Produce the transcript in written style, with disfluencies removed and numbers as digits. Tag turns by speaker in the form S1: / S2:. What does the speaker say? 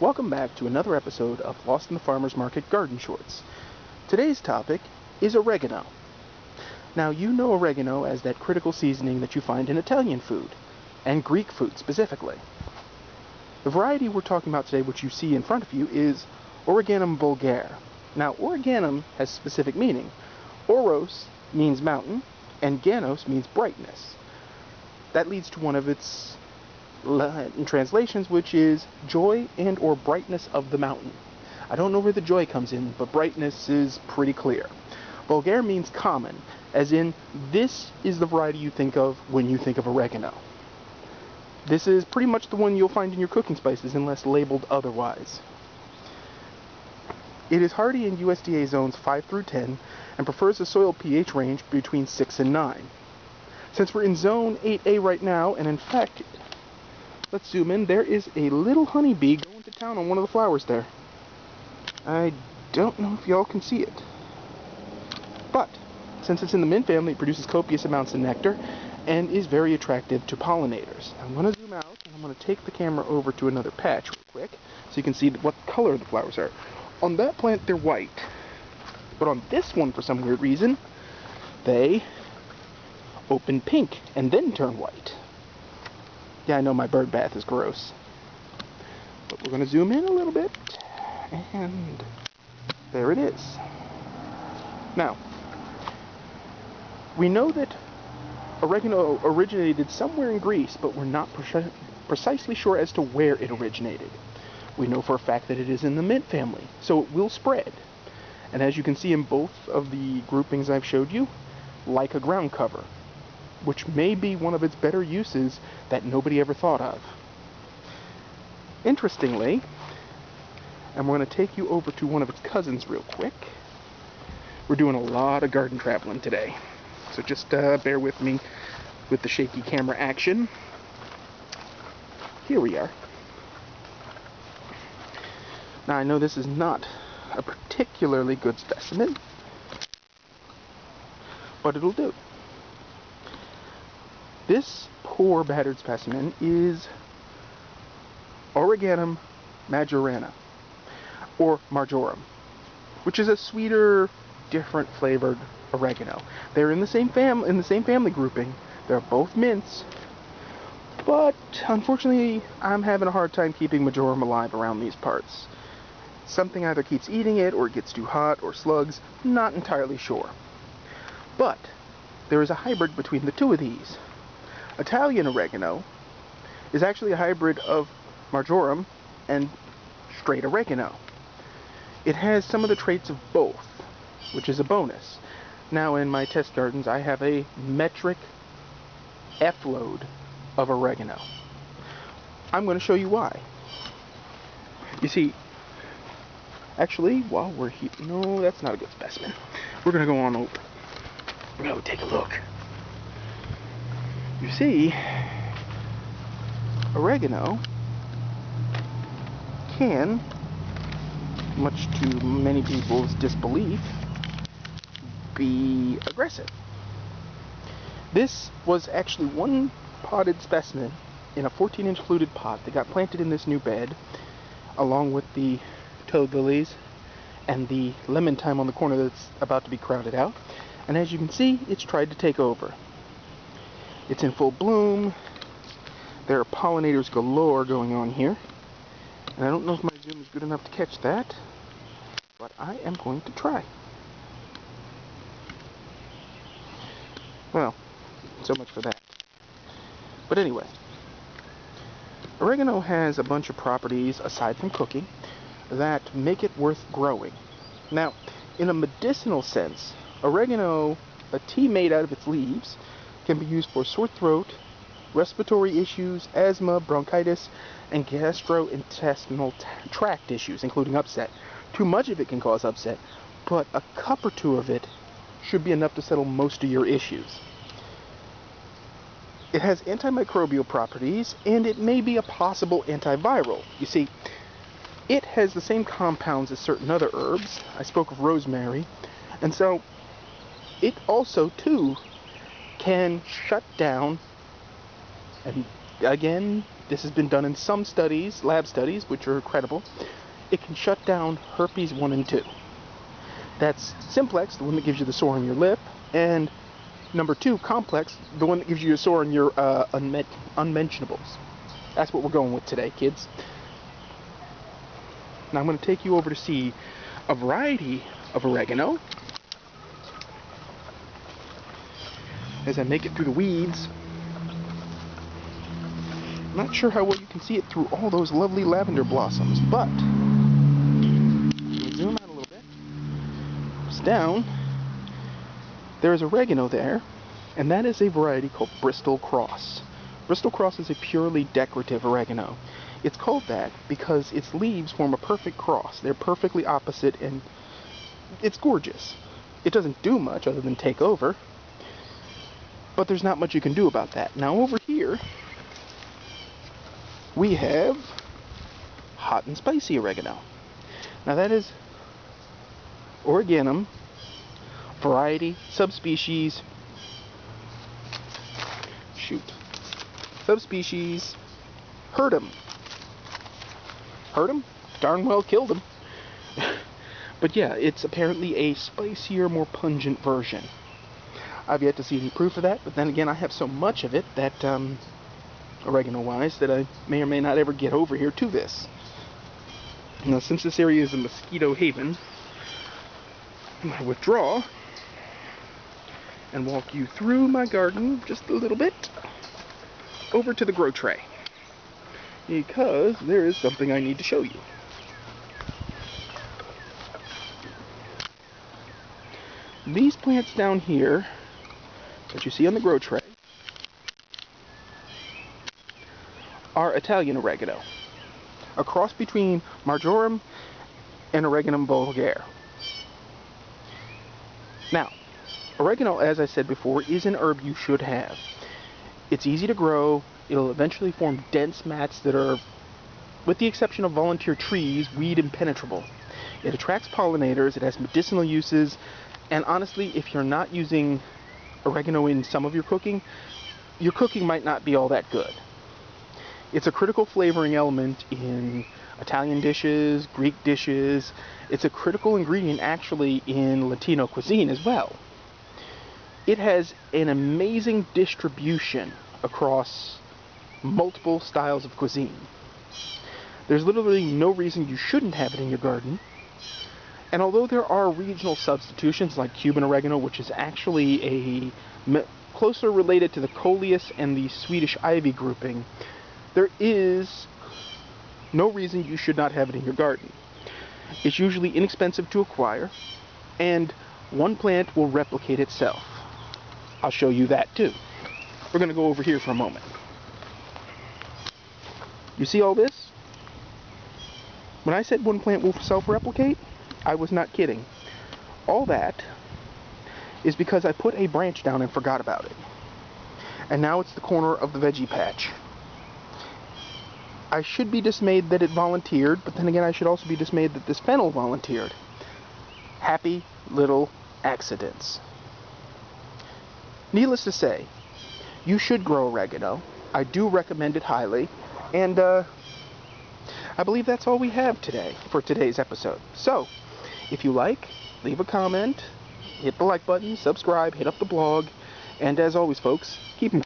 S1: Welcome back to another episode of Lost in the Farmer's Market Garden Shorts. Today's topic is oregano. Now, you know oregano as that critical seasoning that you find in Italian food, and Greek food specifically. The variety we're talking about today, which you see in front of you, is Origanum vulgare. Now, Origanum has specific meaning. Oros means mountain, and ganos means brightness. That leads to one of its Latin translations, which is joy and or brightness of the mountain. I don't know where the joy comes in, but brightness is pretty clear. Vulgare means common, as in this is the variety you think of when you think of oregano. This is pretty much the one you'll find in your cooking spices unless labeled otherwise. It is hardy in USDA zones 5 through 10 and prefers a soil pH range between 6 and 9. Since we're in zone 8A right now, and in fact, let's zoom in. There is a little honeybee going to town on one of the flowers there. I don't know if y'all can see it. But, since it's in the mint family, it produces copious amounts of nectar and is very attractive to pollinators. I'm going to zoom out and I'm going to take the camera over to another patch real quick so you can see what color the flowers are. On that plant, they're white. But on this one, for some weird reason, they open pink and then turn white. Yeah, I know my bird bath is gross. But we're going to zoom in a little bit. And there it is. Now, we know that oregano originated somewhere in Greece, but we're not precisely sure as to where it originated. We know for a fact that it is in the mint family, so it will spread. And as you can see in both of the groupings I've showed you, like a ground cover, which may be one of its better uses that nobody ever thought of. Interestingly, and we're going to take you over to one of its cousins real quick. We're doing a lot of garden traveling today, so just bear with me with the shaky camera action. Here we are. Now, I know this is not a particularly good specimen, but it'll do. This poor battered specimen is Origanum majorana, or majorum, which is a sweeter, different flavored oregano. They're in the same family grouping. They're both mints, but unfortunately, I'm having a hard time keeping majorum alive around these parts. Something either keeps eating it, or it gets too hot, or slugs. Not entirely sure. But there is a hybrid between the two of these. Italian oregano is actually a hybrid of majorum and straight oregano. It has some of the traits of both, which is a bonus. Now, in my test gardens, I have a metric F-load of oregano. I'm going to show you why. You see, actually, while we're here, no, that's not a good specimen. We're going to go on over. We're going to take a look. You see, oregano can, much to many people's disbelief, be aggressive. This was actually one potted specimen in a 14-inch fluted pot that got planted in this new bed, along with the toad lilies and the lemon thyme on the corner that's about to be crowded out. And as you can see, it's tried to take over. It's in full bloom. There are pollinators galore going on here. And I don't know if my zoom is good enough to catch that, but I am going to try. Well, so much for that. But anyway, oregano has a bunch of properties, aside from cooking, that make it worth growing. Now, in a medicinal sense, oregano, a tea made out of its leaves, can be used for sore throat, respiratory issues, asthma, bronchitis, and gastrointestinal tract issues, including upset. Too much of it can cause upset, but a cup or two of it should be enough to settle most of your issues. It has antimicrobial properties, and it may be a possible antiviral. You see, it has the same compounds as certain other herbs. I spoke of rosemary, and so it also, too, can shut down, and again, this has been done in some studies, lab studies, which are credible, it can shut down herpes 1 and 2. That's simplex, the one that gives you the sore on your lip, and number 2, complex, the one that gives you a sore on your unmentionables. That's what we're going with today, kids. Now I'm going to take you over to see a variety of oregano. As I make it through the weeds, I'm not sure how well you can see it through all those lovely lavender blossoms, but zoom out a little bit. It's down. There's oregano there, and that is a variety called Bristol Cross. Bristol Cross is a purely decorative oregano. It's called that because its leaves form a perfect cross. They're perfectly opposite, and it's gorgeous. It doesn't do much other than take over, but there's not much you can do about that. Now over here, we have hot and spicy oregano. Now that is Origanum, variety, subspecies, hirtum. Hirtum? Darn well killed him. But yeah, it's apparently a spicier, more pungent version. I've yet to see any proof of that, but then again, I have so much of it that, oregano-wise, that I may or may not ever get over here to this. Now, since this area is a mosquito haven, I'm going to withdraw and walk you through my garden just a little bit over to the grow tray, because there is something I need to show you. These plants down here that you see on the grow tray are Italian oregano, a cross between majoricum and Origanum vulgare. Now, oregano, as I said before, is an herb you should have. It's easy to grow. It'll eventually form dense mats that are, with the exception of volunteer trees, weed impenetrable. It attracts pollinators, it has medicinal uses, and honestly, if you're not using oregano in some of your cooking might not be all that good. It's a critical flavoring element in Italian dishes, Greek dishes. It's a critical ingredient actually in Latino cuisine as well. It has an amazing distribution across multiple styles of cuisine. There's literally no reason you shouldn't have it in your garden. And although there are regional substitutions like Cuban oregano, which is actually closer related to the coleus and the Swedish ivy grouping, there is no reason you should not have it in your garden. It's usually inexpensive to acquire, and one plant will replicate itself. I'll show you that too. We're going to go over here for a moment. You see all this? When I said one plant will self-replicate, I was not kidding. All that is because I put a branch down and forgot about it. And now it's the corner of the veggie patch. I should be dismayed that it volunteered, but then again I should also be dismayed that this fennel volunteered. Happy little accidents. Needless to say, you should grow oregano. I do recommend it highly, and I believe that's all we have today for today's episode. So, if you like, leave a comment, hit the like button, subscribe, hit up the blog, and as always folks, keep them